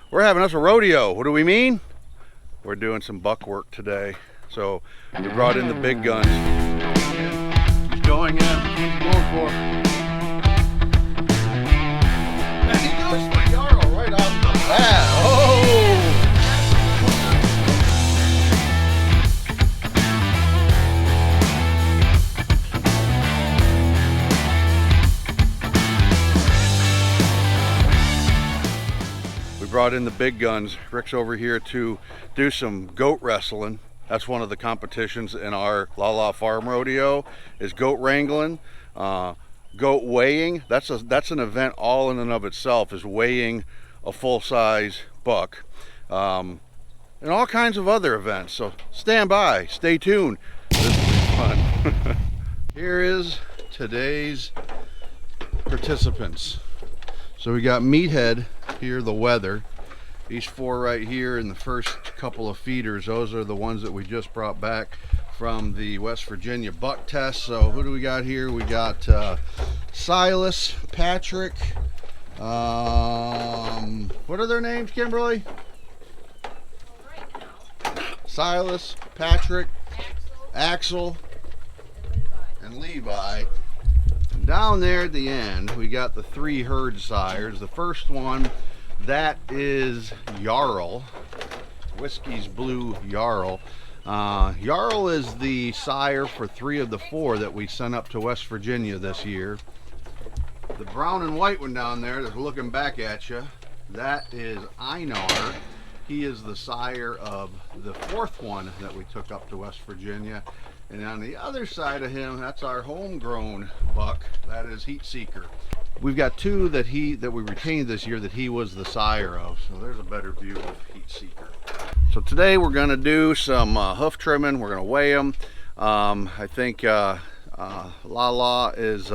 We're having us a rodeo. What do we mean? We're doing some buck work today. So we brought in the big guns. He's going in. What's he going for? And he goes for Jarl right off the bat. Oh! Brought in the big guns. Rick's over here to do some goat wrestling. That's one of the competitions in our Lala Farm rodeo, is goat wrangling, goat weighing. That's an event all in and of itself, is weighing a full-size buck, and all kinds of other events. So stand by, stay tuned. This will be fun. Here is today's participants. So we got Meathead here, the weather. These four right here in the first couple of feeders, those are the ones that we just brought back from the West Virginia buck test. So who do we got here? We got Silas, Patrick, what are their names, Kimberly? Silas, Patrick, Axel, and Levi. Down there at the end, we got the three herd sires. The first one, that is Jarl, Whiskey's Blue Jarl. Jarl is the sire for 3 of the 4 that we sent up to West Virginia this year. The brown and white one down there that's looking back at you, that is Einar. He is the sire of the 4th one that we took up to West Virginia. And on the other side of him, that's our homegrown buck. That is Heat Seeker. We've got 2 that we retained this year that he was the sire of. So there's a better view of Heat Seeker. So today we're going to do some hoof trimming. We're going to weigh them. I think Lala is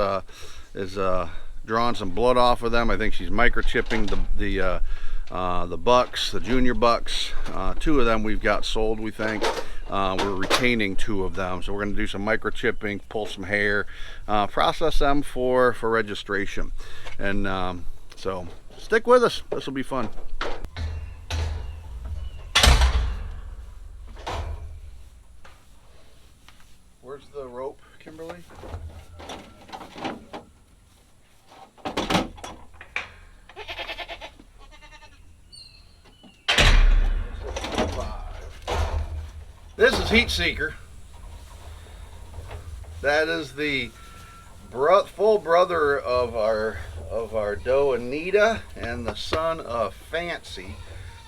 drawing some blood off of them. I think she's microchipping the bucks, the junior bucks. 2 of them we've got sold, we think. We're retaining 2 of them, so we're going to do some microchipping, pull some hair, process them for registration. And so stick with us, this will be fun. Where's the rope, Kimberly? This is Heat Seeker. That is the full brother of our doe Anita, and the son of Fancy,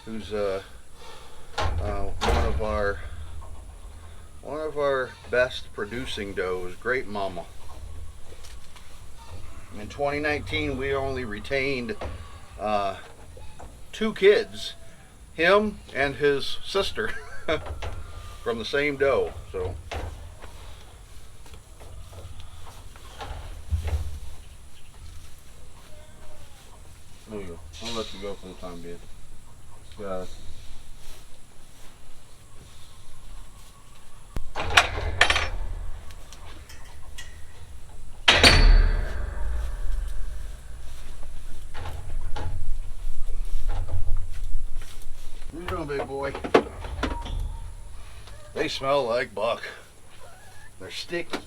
who's one of our best producing does. Great mama. In 2019, we only retained 2 kids, him and his sister. From the same doe, so. There you go. I'll let you go for the time being. Got it. What are you doing, big boy? They smell like buck. They're sticky.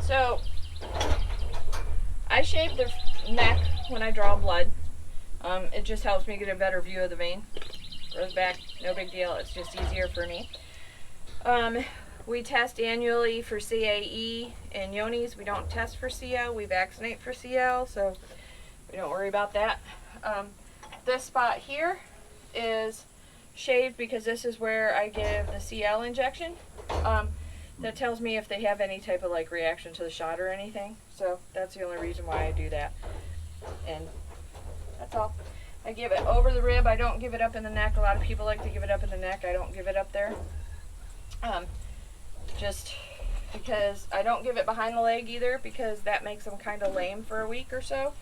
So I shave the neck when I draw blood. It just helps me get a better view of the vein. Goes back, no big deal. It's just easier for me. We test annually for CAE and Yonis. We don't test for CL. We vaccinate for CL, so we don't worry about that. This spot here is shaved because this is where I give the CL injection. That tells me if they have any type of like reaction to the shot or anything. So that's the only reason why I do that. And that's all. I give it over the rib. I don't give it up in the neck. A lot of people like to give it up in the neck. I don't give it up there. Just because I don't give it behind the leg either, because that makes them kind of lame for a week or so.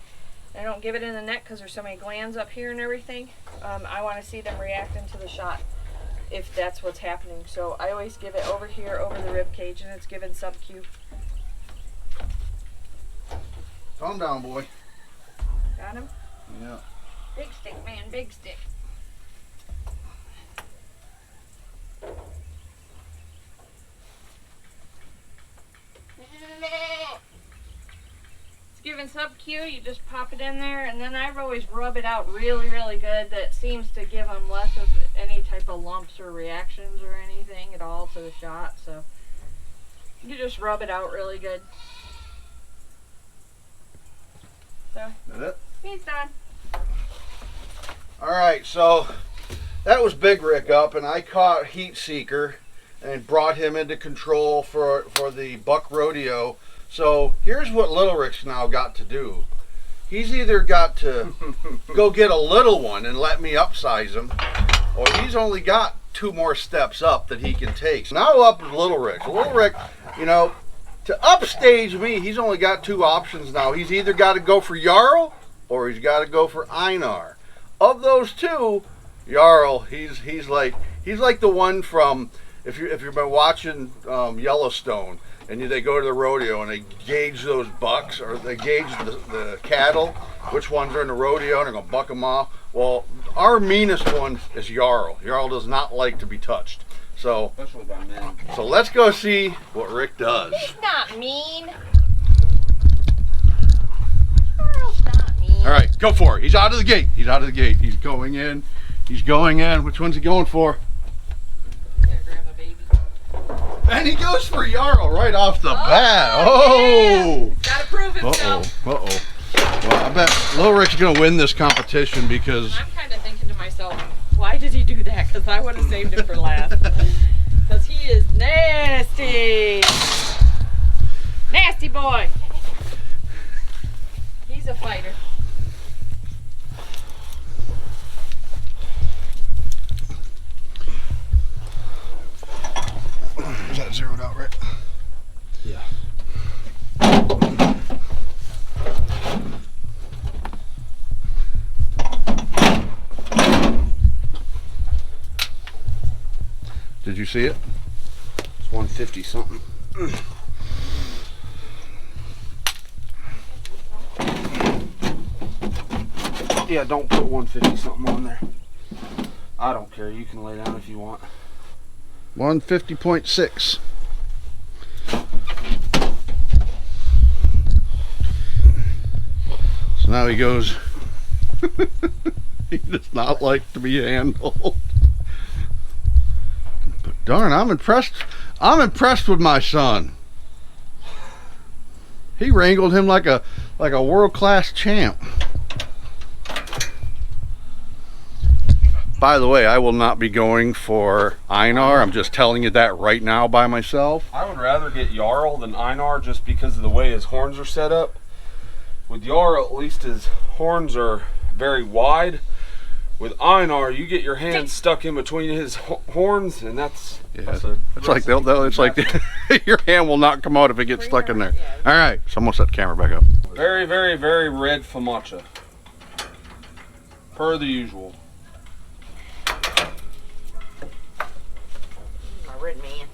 I don't give it in the neck because there's so many glands up here and everything. I want to see them reacting to the shot if that's what's happening. So I always give it over here, over the rib cage, and it's given sub-Q. Calm down, boy. Got him? Yeah. Big stick, man, big stick. It's given sub-Q, you just pop it in there, and then I've always rub it out really, really good. That seems to give them less of any type of lumps or reactions or anything at all to the shot. So you just rub it out really good. So Is that it? he's done. All right, so that was Big Rick up, and I caught Heat Seeker and brought him into control for the buck rodeo. So here's what Little Rick's now got to do. He's either got to go get a little one and let me upsize him, or he's only got 2 more steps up that he can take. So now up is Little Rick. So Little Rick, you know, to upstage me, he's only got 2 options now. He's either got to go for Jarl or he's got to go for Einar. Of those 2, Jarl, he's like the one from, if you've been watching Yellowstone, and they go to the rodeo and they gauge those bucks, or they gauge the cattle, which ones are in the rodeo, and they're gonna buck them off. Well, our meanest one is Jarl. Jarl does not like to be touched. So, especially by men. So let's go see what Rick does. He's not mean. Jarl's not mean. All right, go for it. He's out of the gate. He's out of the gate. He's going in. He's going in. Which one's he going for? Gonna grab a baby. And he goes for Jarl right off the bat. Oh! Yeah. Gotta prove himself. Uh-oh. Well, I bet Little Rick's going to win this competition because... I'm kind of thinking to myself, why did he do that? Because I would have saved him for last. Because he is nasty. Nasty boy. He's a fighter. Is that zeroed out right? Yeah. Did you see it? It's 150 something. Yeah, don't put 150 something on there. I don't care. You can lay down if you want. 150.6. So now he goes. He does not like to be handled. But darn, I'm impressed. I'm impressed with my son. He wrangled him like a world-class champ. By the way, I will not be going for Einar. I'm just telling you that right now by myself. I would rather get Jarl than Einar just because of the way his horns are set up. With Jarl, at least his horns are very wide. With Einar, you get your hands stuck in between his horns, and that's it's like it's like your hand will not come out if it gets stuck in there. All right, so I'm gonna set the camera back up. Very, very, very red Famacha. Per the usual. My red man.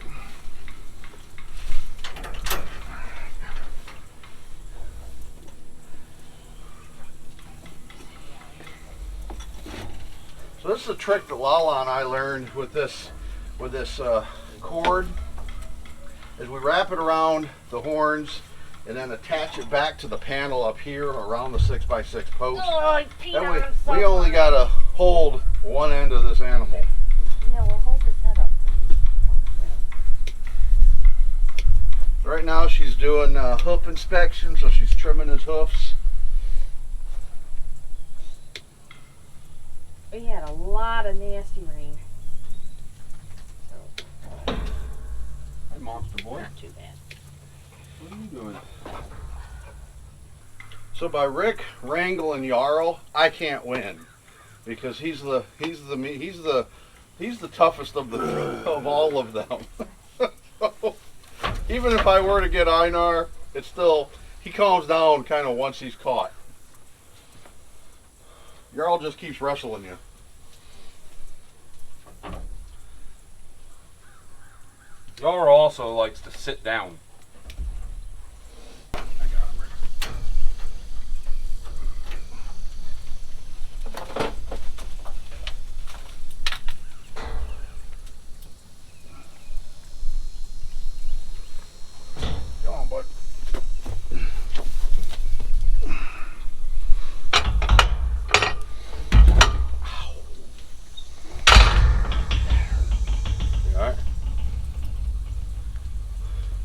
So this is a trick that Lala and I learned with this cord. Is we wrap it around the horns and then attach it back to the panel up here around the 6x6 post. Oh, That way we only gotta hold one end of this animal. Yeah, we'll hold his head up. Right now she's doing hoof inspection, so she's trimming his hoofs. We had a lot of nasty rain. So, Hey, monster boy. not too bad. What are you doing? So by Rick, Wrangle, and Jarl, I can't win because he's the toughest of all of them. So, even if I were to get Einar, it's still, he calms down kind of once he's caught. Jarl just keeps wrestling you. Yara also likes to sit down. Come on, bud. You all right?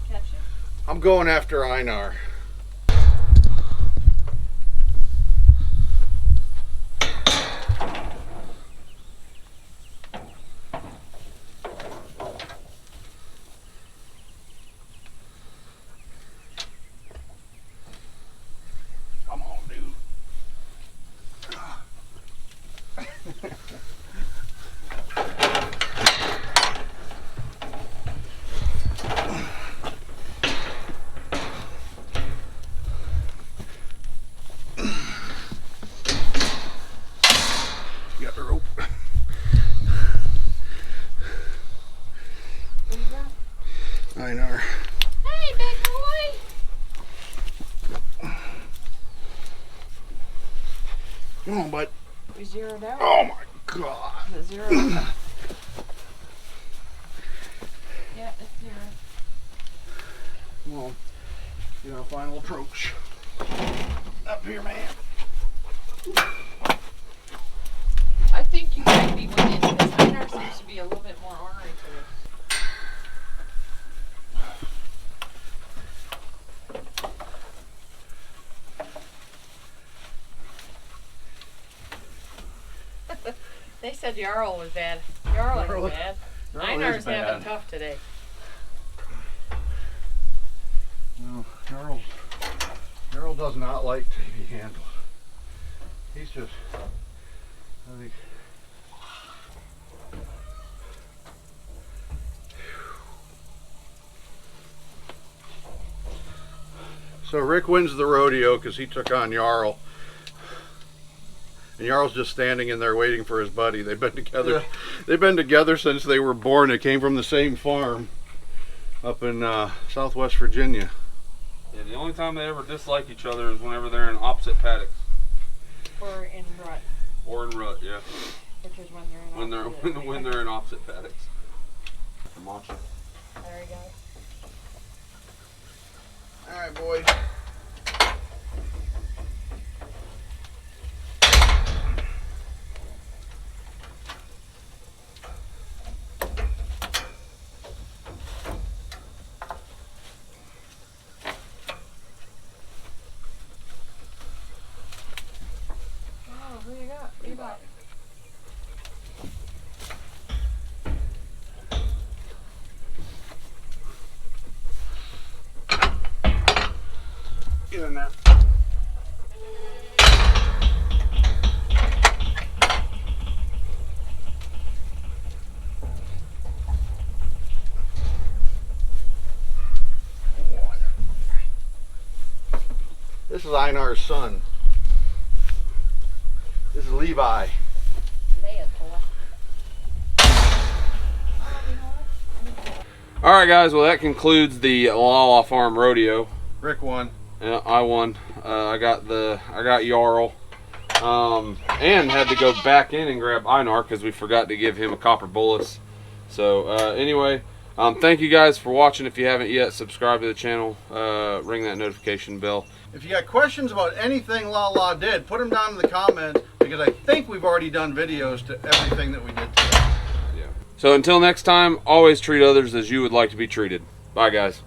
Catch it? I'm going after Einar. Come on, dude. You got the rope. What do you got? Einar. Hey, big boy! Come on, bud. We zeroed out. Oh my God. Is it zero? Yeah, it's zero. Come on. Get our final approach. Up here, man. I think you might be winning because Einar seems to be a little bit more ornery today. They said Jarl was bad. Jarl Jarl- was bad. Jarl Einar's is bad. having tough today. No, Jarl does not like to be handled. He's just, I think. So Rick wins the rodeo because he took on Jarl. And Jarl's just standing in there waiting for his buddy. They've been together. Yeah. They've been together since they were born. They came from the same farm up in Southwest Virginia. Yeah, the only time they ever dislike each other is whenever they're in opposite paddocks. Or in rut, Or in rut, yeah. which is when they're in opposite. When they're in opposite paddocks. Macho. There you go. All right, boys. Oh, who you got? Who you got? Get in there. This is Einar's son. This is Levi. Leia's boy. All right, guys. Well, that concludes the Lala Farm rodeo. Rick won. Yeah, I won. I got Jarl, and had to go back in and grab Einar because we forgot to give him a copper bolus. So anyway, thank you guys for watching. If you haven't yet, subscribe to the channel. Ring that notification bell. If you got questions about anything Lala did, put them down in the comments because I think we've already done videos to everything that we did today. Yeah. So until next time, always treat others as you would like to be treated. Bye, guys.